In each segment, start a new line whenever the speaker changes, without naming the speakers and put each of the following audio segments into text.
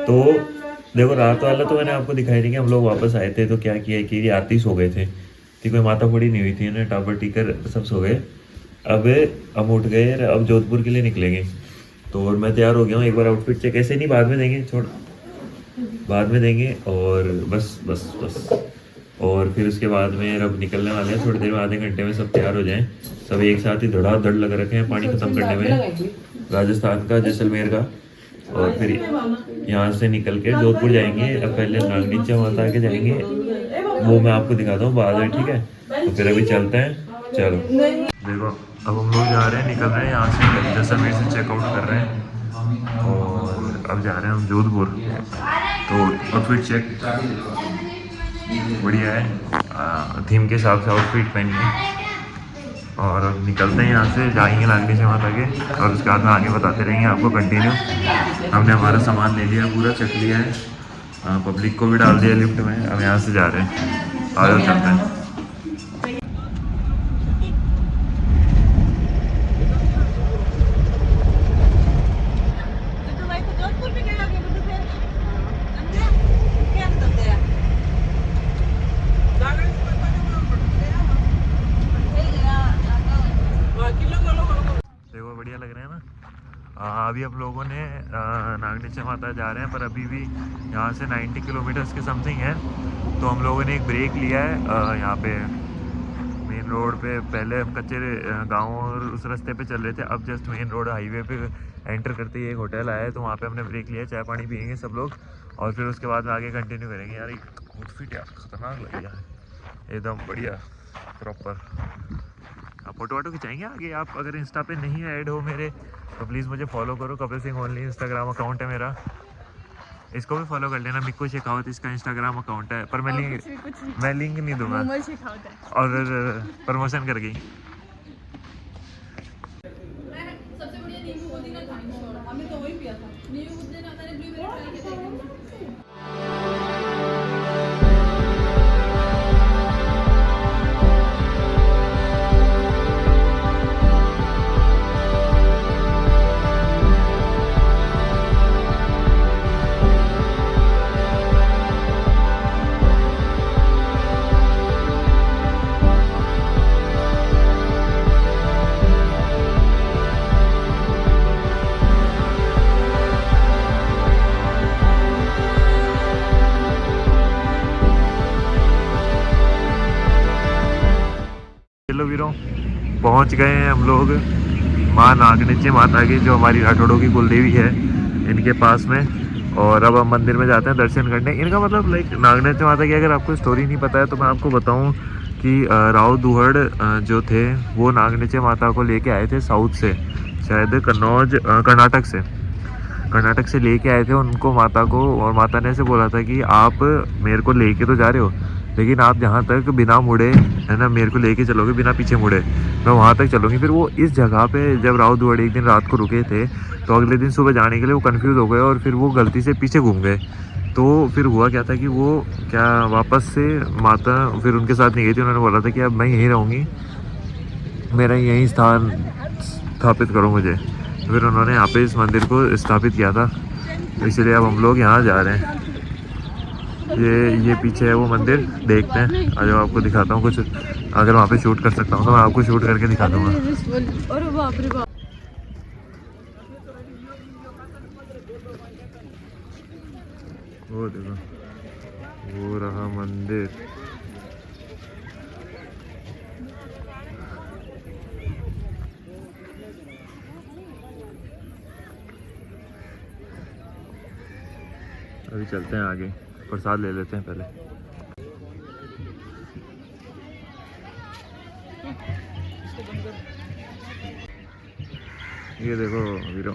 तो देखो रात वाला तो मैंने आपको दिखाई नहीं कि हम लोग वापस आए थे तो क्या किया कि आरती सो गए थे कि कोई माता फोड़ी नहीं हुई थी ना, टापर टीकर सब सो गए। अब हम उठ गए, अब जोधपुर के लिए निकलेंगे। तो और मैं तैयार हो गया हूँ, एक बार आउटफिट चेक ऐसे नहीं बाद में देंगे, छोड़ बाद में देंगे। और बस बस बस और फिर उसके बाद में अब निकलने वाले हैं थोड़ी देर में, आधे घंटे में सब तैयार हो जाएं। सब एक साथ ही धड़ाधड़ लग रखे हैं पानी ख़त्म करने में, राजस्थान का जैसलमेर का। और फिर यहाँ से निकल के जोधपुर जाएंगे। अब पहले नागनीचा माता के जाएंगे, वो मैं आपको दिखाता हूँ बाद में, ठीक है। तो फिर अभी चलते हैं, चलो। देखो अब हम लोग जा रहे हैं, निकल रहे हैं यहाँ से, जैसलमेर से चेकआउट कर रहे हैं और अब जा रहे हैं हम जोधपुर। तो आउटफिट चेक बढ़िया है, थीम के हिसाब से आउटफिट पहन के। और अब निकलते हैं यहाँ से, जाएंगे नागनीचा माता के और उसके बाद में आगे बताते रहेंगे आपको कंटिन्यू। हमने हमारा सामान ले लिया, पूरा चक लिया है, पब्लिक को भी डाल दिया लिफ्ट में। अब यहाँ से जा रहे हैं, आगे चलते हैं। देखो बढ़िया लग रहे हैं ना। अभी हम लोगों ने नागनीचा माता जा रहे हैं, पर अभी भी यहाँ से 90 किलोमीटर्स के समथिंग है। तो हम लोगों ने एक ब्रेक लिया है यहाँ पे मेन रोड पे। पहले हम कच्चे गाँव और उस रास्ते पे चल रहे थे, अब जस्ट मेन रोड हाईवे पे एंटर करते ही एक होटल आया है, तो वहाँ पे हमने ब्रेक लिया, चाय पानी पियेंगे सब लोग और फिर उसके बाद में आगे कंटिन्यू करेंगे। यार आउटफिट यार खतरनाक लग गया है, एकदम बढ़िया प्रॉपर। आप फोटो वोटो खिंचाएंगे आगे। आप अगर इंस्टा पे नहीं ऐड हो मेरे तो प्लीज़ मुझे फॉलो करो, Kapil Singh only Instagram account है मेरा, इसको भी फॉलो कर लेना। मिक्कू शेखावत इसका इंस्टाग्राम अकाउंट है, पर मैं लिंक नहीं दूंगा और प्रमोशन कर गई। चलो वीरों, पहुंच गए हैं हम लोग माँ नागनीचा माता की, जो हमारी राठौड़ों की कुलदेवी है, इनके पास में। और अब हम मंदिर में जाते हैं दर्शन करने। इनका मतलब लाइक नागनीचा माता की अगर आपको स्टोरी नहीं पता है तो मैं आपको बताऊं कि राव दुहड़ जो थे वो नागनीचा माता को लेके आए थे साउथ से, शायद कन्नौज कर्नाटक से लेके आए थे उनको माता को। और माता ने ऐसे बोला था कि आप मेरे को लेके तो जा रहे हो, लेकिन आप जहाँ तक बिना मुड़े है ना मेरे को लेके चलोगे, बिना पीछे मुड़े, मैं वहाँ तक चलूँगी। फिर वो इस जगह पे जब राव दुहड़ एक दिन रात को रुके थे तो अगले दिन सुबह जाने के लिए वो कंफ्यूज हो गए और फिर वो गलती से पीछे घूम गए। तो फिर हुआ क्या था कि वो क्या वापस से माता फिर उनके साथ नहीं गई थी। उन्होंने बोला था कि अब मैं यहीं रहूँगी, मेरा यहीं स्थान स्थापित करो मुझे। फिर उन्होंने यहाँ पे इस मंदिर को स्थापित किया था, इसलिए अब हम लोग यहाँ जा रहे हैं। ये पीछे है वो मंदिर, देखते हैं। आज आपको दिखाता हूँ कुछ, अगर वहाँ पे शूट कर सकता हूँ तो मैं आपको शूट करके दिखा दूँगा। वो देखो, वो रहा मंदिर। अभी चलते हैं आगे, प्रसाद ले लेते हैं पहले। ये देखो वीरों,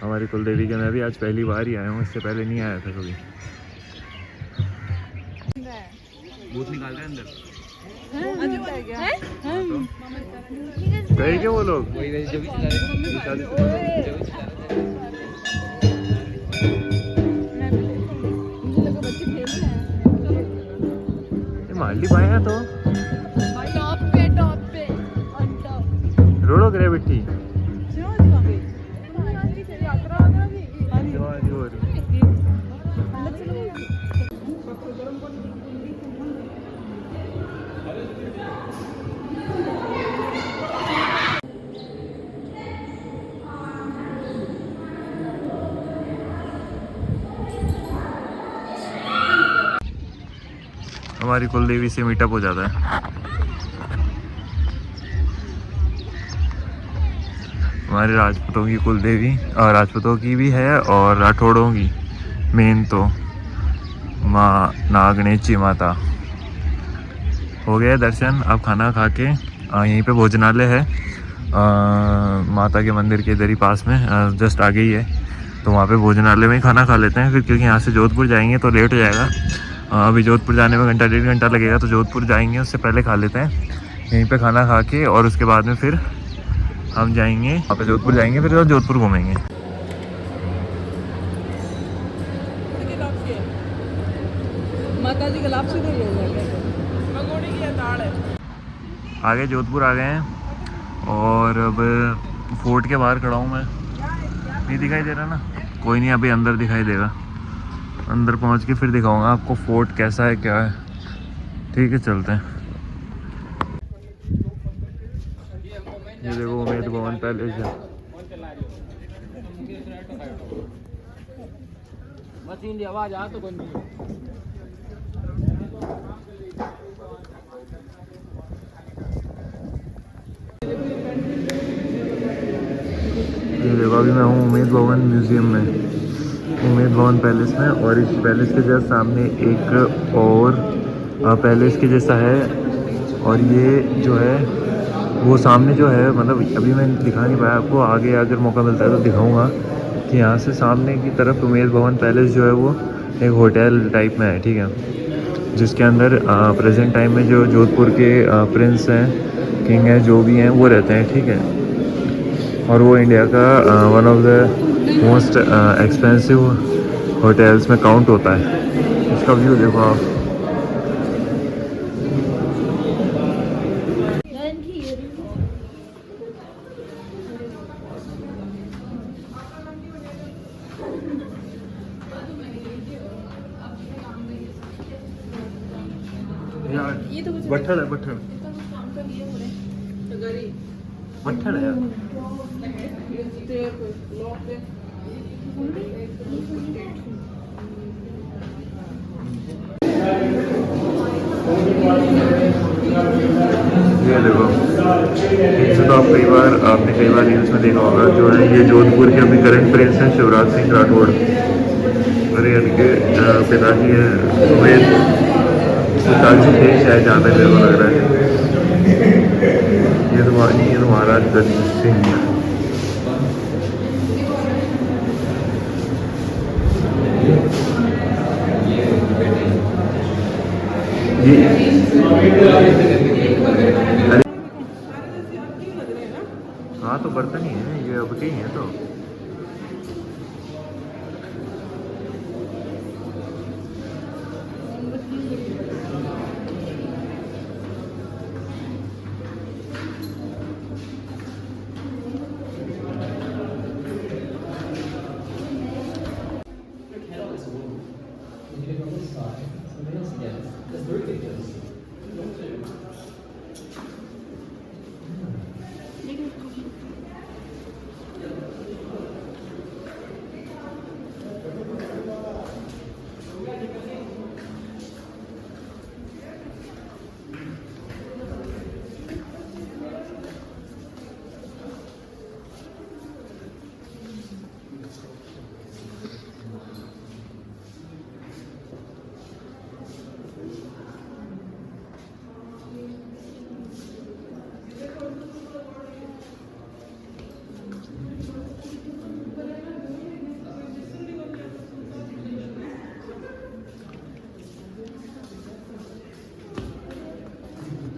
हमारी कुलदेवी के मैं भी आज पहली बार ही आया हूँ, इससे पहले नहीं आया था कभी। भूत निकाल रहे हैं अंदर, गए क्या वो लोग? माली पाए हैं तो टॉप पे रोडो ग्रेविटी हमारी कुल देवी से मीटअप हो जाता है। हमारे राजपूतों की कुल देवी और राजपूतों की भी है और राठौड़ों की मेन तो माँ नागणेची माता। हो गया दर्शन। अब खाना खा के यहीं पे भोजनालय है माता के मंदिर के इधर ही पास में, जस्ट आगे ही है, तो वहाँ पे भोजनालय में ही खाना खा लेते हैं फिर, क्योंकि यहाँ से जोधपुर जाएंगे तो लेट हो जाएगा। अभी जोधपुर जाने में घंटा 1.5 घंटा लगेगा, तो जोधपुर जाएंगे उससे पहले खा लेते हैं यहीं पे खाना खा के, और उसके बाद में फिर हम जाएंगे वहाँ पे जोधपुर जाएंगे, फिर जोधपुर घूमेंगे।
माता जी का लाभ से
आगे जोधपुर आ गए हैं और अब फोर्ट के बाहर खड़ा हूँ मैं। नहीं दिखाई दे रहा ना? कोई नहीं, अभी अंदर दिखाई देगा। अंदर पहुँच के फिर दिखाऊंगा आपको फोर्ट कैसा है क्या है। ठीक है, चलते हैं। ये देखो उम्मेद भवन पैलेस है।
आवाज आ तो
ये देखो अभी मैं हूँ उम्मेद भवन म्यूज़ियम में, उम्मेद भवन पैलेस में, और इस पैलेस के जस्ट सामने एक और पैलेस के जैसा है, और ये जो है वो सामने जो है, मतलब अभी मैं दिखा नहीं पाया आपको, आगे अगर मौका मिलता है तो दिखाऊंगा कि यहाँ से सामने की तरफ उम्मेद भवन पैलेस जो है वो एक होटल टाइप में है, ठीक है, जिसके अंदर प्रेजेंट टाइम में जो जोधपुर के प्रिंस हैं, किंग हैं, जो भी हैं वो रहते हैं, ठीक है। और वो इंडिया का one of the most expensive hotels में काउंट होता है। इसका व्यू देखो आप।
ये तो
बट्ठल है, बट्ठल बट्ठल है यार। ये देखो, इनसे तो आप आपने कई बार न्यूज़ में देखा होगा, जो है ये जोधपुर के अभी करंट प्रिंस हैं शिवराज सिंह राठौड़, और ये इनके पिताजी हैं उम्मेद, पिताजी थे शायद, जहाँ तक मेरे को लग रहा है। ये तो महाराज दलीप सिंह। हाँ तो बर्तन ही है ये, अब के ही है तो।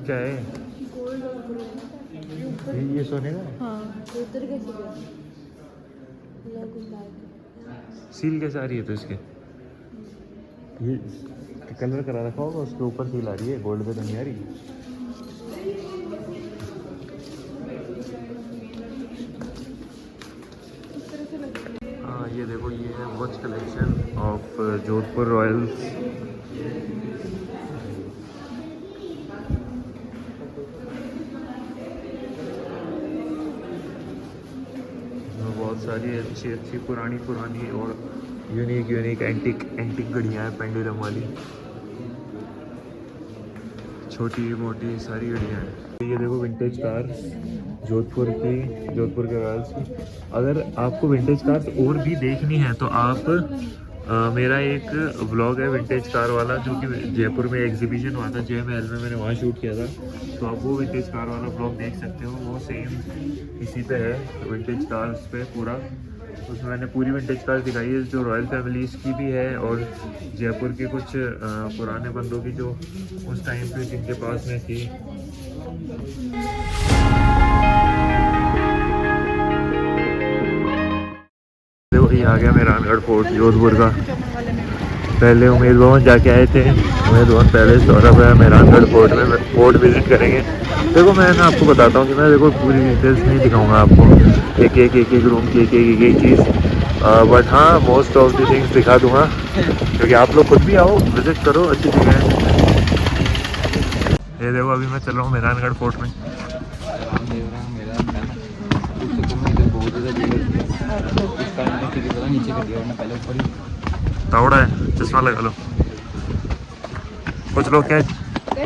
क्या है ये सोने का है?
हाँ, उधर कैसे
सील कैसे आ रही है? तो इसके ये कलर करा रखा होगा, उसके ऊपर सील आ रही है, गोल्ड पे तो नहीं आ रही। हाँ ये देखो, ये है watch collection of Jodhpur Royals. बहुत सारी अच्छी अच्छी पुरानी और यूनिक एंटिक घड़ियाँ हैं पेंडुलम वाली। छोटी मोटी सारी गाड़ियाँ हैं। ये देखो विंटेज कार जोधपुर के रॉयल्स की। अगर आपको विंटेज कार्स और भी देखनी है तो आप मेरा एक व्लॉग है विंटेज कार वाला, जो कि जयपुर में एग्जीबिशन हुआ था जय महल में, मैंने वहाँ शूट किया था। तो आप वो विंटेज कार वाला व्लॉग देख सकते हो, वो सेम इसी पे है विंटेज कार्स पे पूरा। उसमें मैंने पूरी विंटेज कार्स दिखाई है जो रॉयल फैमिलीज़ की भी है और जयपुर के कुछ पुराने बंदों की जो उस टाइम पे जिनके पास में थी। देखो ये आ गया मेहरानगढ़ फोर्ट जोधपुर का। पहले उमेद भवन जाके आए थे, उमेद भवन पैलेस, और अब मेहरानगढ़ फोर्ट में फोर्ट विजिट करेंगे। देखो मैं ना आपको बताता हूँ कि मैं देखो पूरी डिटेल्स नहीं दिखाऊंगा आपको, एक एक रूम की एक चीज़, बट हाँ मोस्ट ऑफ द थिंग्स दिखा दूंगा, क्योंकि आप लोग खुद भी आओ विजिट करो, अच्छी जगह है। ये देखो अभी मैं चल रहा हूँ मेहरानगढ़ फोर्ट में। तावड़ा है, चश्मा लगा लो। कुछ लोग क्या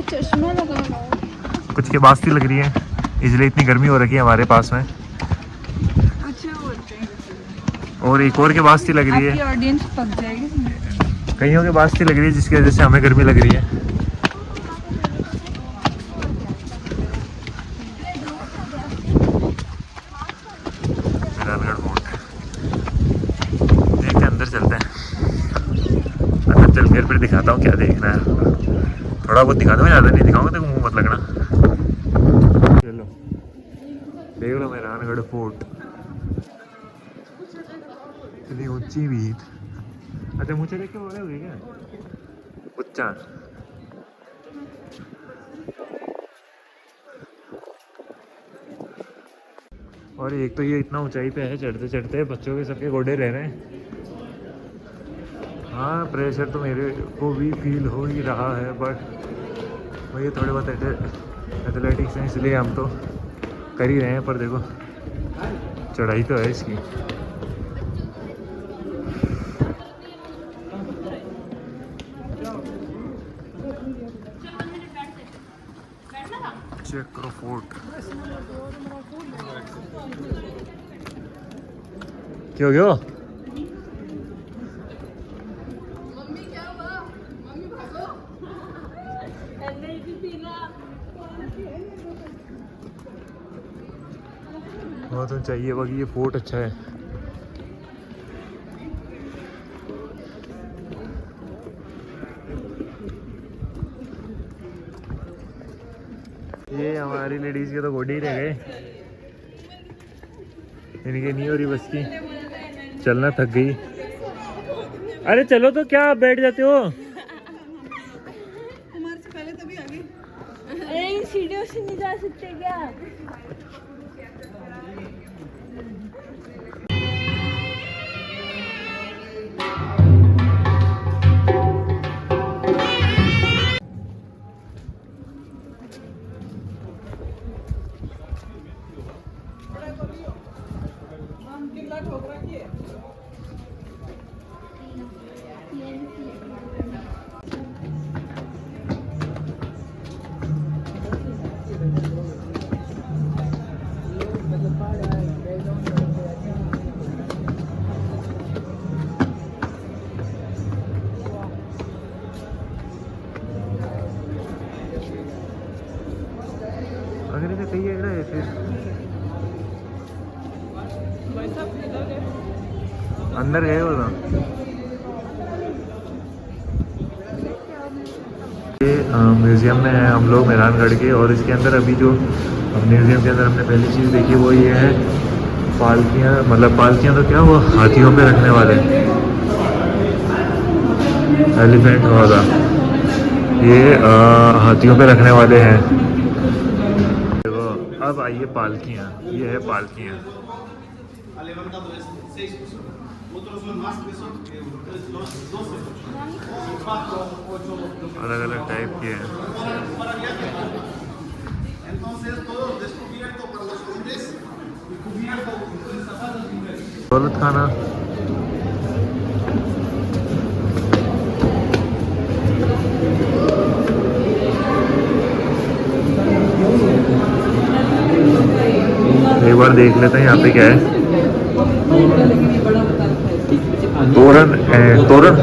चश्मा लगा लो,
कुछ के बास्ती लग रही है, इसलिए इतनी गर्मी हो रखी है हमारे पास में। और एक और के बास्ती लग रही है,
ऑडियंस पक जाएगी।
कईयों के बास्ती लग रही है जिसकी वजह से हमें गर्मी लग रही है। देख के अंदर चलते हैं, अंदर चल कर फिर दिखाता हूँ क्या देखना है। थोड़ा बहुत दिखा दो, ज़्यादा नहीं दिखाऊंगा, तो मुँह मत लगना। चलो देख लो मेहरानगढ़ फोर्ट, इतनी ऊंची भी। अच्छा मुझे देख के बोले हुए क्या उच्चा। और एक तो ये इतना ऊंचाई पे है, चढ़ते चढ़ते बच्चों के सबके गोडे रह रहे हैं। हाँ प्रेशर तो मेरे को भी फील हो ही रहा है, बट वही थोड़े बहुत एथलेटिक्स हैं इसलिए हम तो कर ही रहे हैं। पर देखो चढ़ाई तो है इसकी। चेक करो फोर्ट। क्या हो गया? बहुत तो चाहिए बाकी ये फोर्ट अच्छा है। ये हमारी लेडीज के तो गोडे ही रह गए, इनके नहीं हो रही बस की, चलना थक गई। अरे चलो तो क्या आप बैठ जाते हो?
हमारे से पहले तभी आ गई।
अरे इन सीढ़ियों से नहीं जा सकते क्या?
अगर इसे कही है फिर अंदर गए हो ना। ये म्यूज़ियम में है हम लोग मेहरानगढ़ के, और इसके अंदर अभी जो म्यूज़ियम के अंदर हमने पहली चीज़ देखी वो ये है पालकियाँ। मतलब पालकियाँ तो क्या, वो हाथियों पे रखने वाले एलिफेंट होगा, ये हाथियों पे रखने वाले हैं। देखो अब आइए पालकियाँ, ये है पालकियाँ। अलग अलग टाइप के हैं। दौलत खाना, देख लेते हैं यहाँ पे क्या है। तोरण तोरण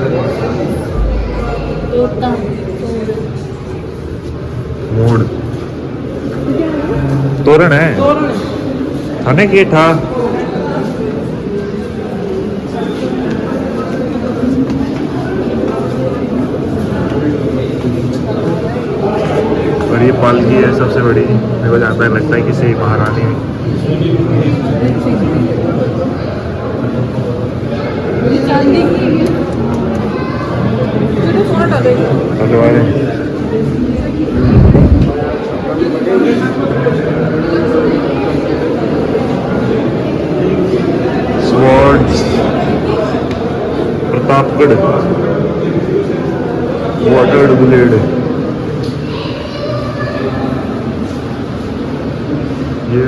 मूड तोरण है खाने के था। और ये पालकी है सबसे बड़ी, मेरे को जहाँ तक लगता है कि सही महारानी है।
चांदी की
तलवारें स्वॉर्ड्स प्रतापगढ़ वाटर्ड ब्लेड। ये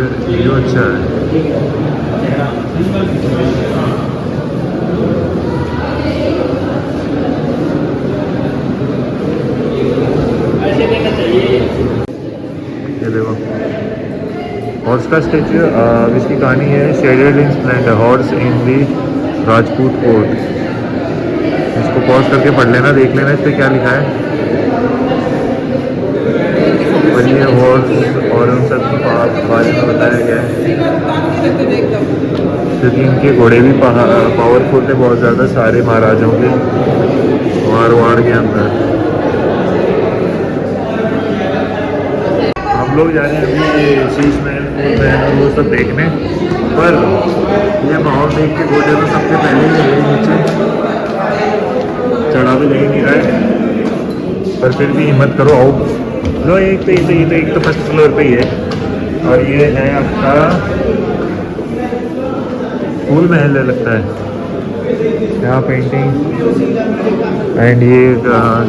अच्छा है। ये देखो हॉर्स का स्टेचू, इसकी कहानी है शेडेड इन स्प्लेंडर हॉर्स इन दी राजपूत कोर्ट। इसको पॉज करके पढ़ लेना, देख लेना इस पे क्या लिखा है। और ये हॉर्स और उन सब के बारे में बताया गया है, क्योंकि इनके घोड़े भी पावरफुल थे बहुत ज़्यादा, सारे महाराजाओं के मारवाड़ के अंदर। हम लोग जा रहे हैं अभी शीश महल और वो सब देखने, पर ये माहौल देख के घोड़े तो सबसे पहले ही है नीचे, चढ़ा भी नहीं रहा है, पर फिर भी हिम्मत करो आओ। लो एक तो फर्स्ट फ्लोर पे ही है। और ये है आपका फूल महल लगता है, यहाँ पेंटिंग एंड ये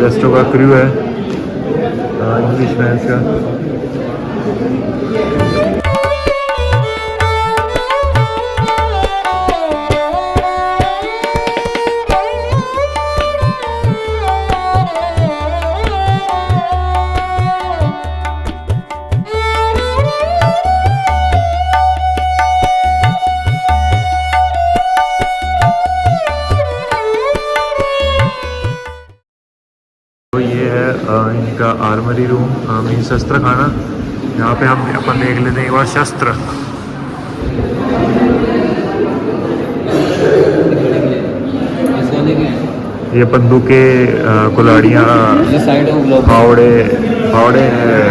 गेस्टों का क्रू है इंग्लिश मैंस का। तो ये है इनका आर्मरी रूम, मीन शस्त्र खाना। यहाँ पे हम अपन देख लेते हैं एक बार शस्त्र। ये बंदूकें, कुल्हाड़ियाँ, फावड़े फावड़े हैं,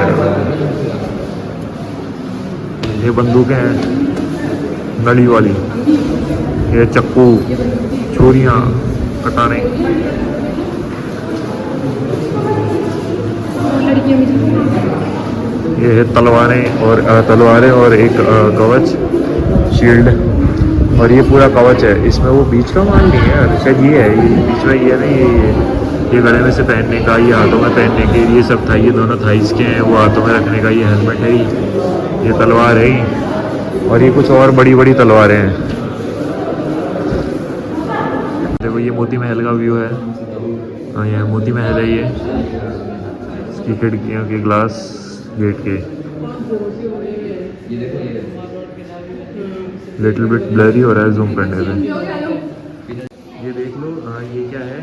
ये बंदूकें हैं नली वाली, ये चक्कू, छुरियाँ, कटाने। ये है तलवारें और एक कवच शील्ड। और ये पूरा कवच है, इसमें वो बीच का माल नहीं है शायद, ये है ये बीच में, ये नहीं ये गले में से पहनने का, ये हाथों में पहनने के, ये सब था, ये दोनों थाइस के हैं, वो हाथों में रखने का, ये हेलमेट है, ये तलवार है। और ये कुछ और बड़ी बड़ी तलवारें हैं। देखो ये मोती महल का व्यू है। हाँ ये मोती महल है, ये इसकी खिड़कियों के ग्लास गेट के लिटिल बिट ब्लरी हो रहा है जूम करने में। ये देख लो, हाँ ये क्या है,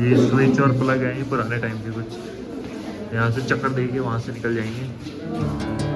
ये स्विच और प्लग है, ये पुराने टाइम के कुछ। यहाँ से चक्कर देके वहाँ से निकल जाएंगे।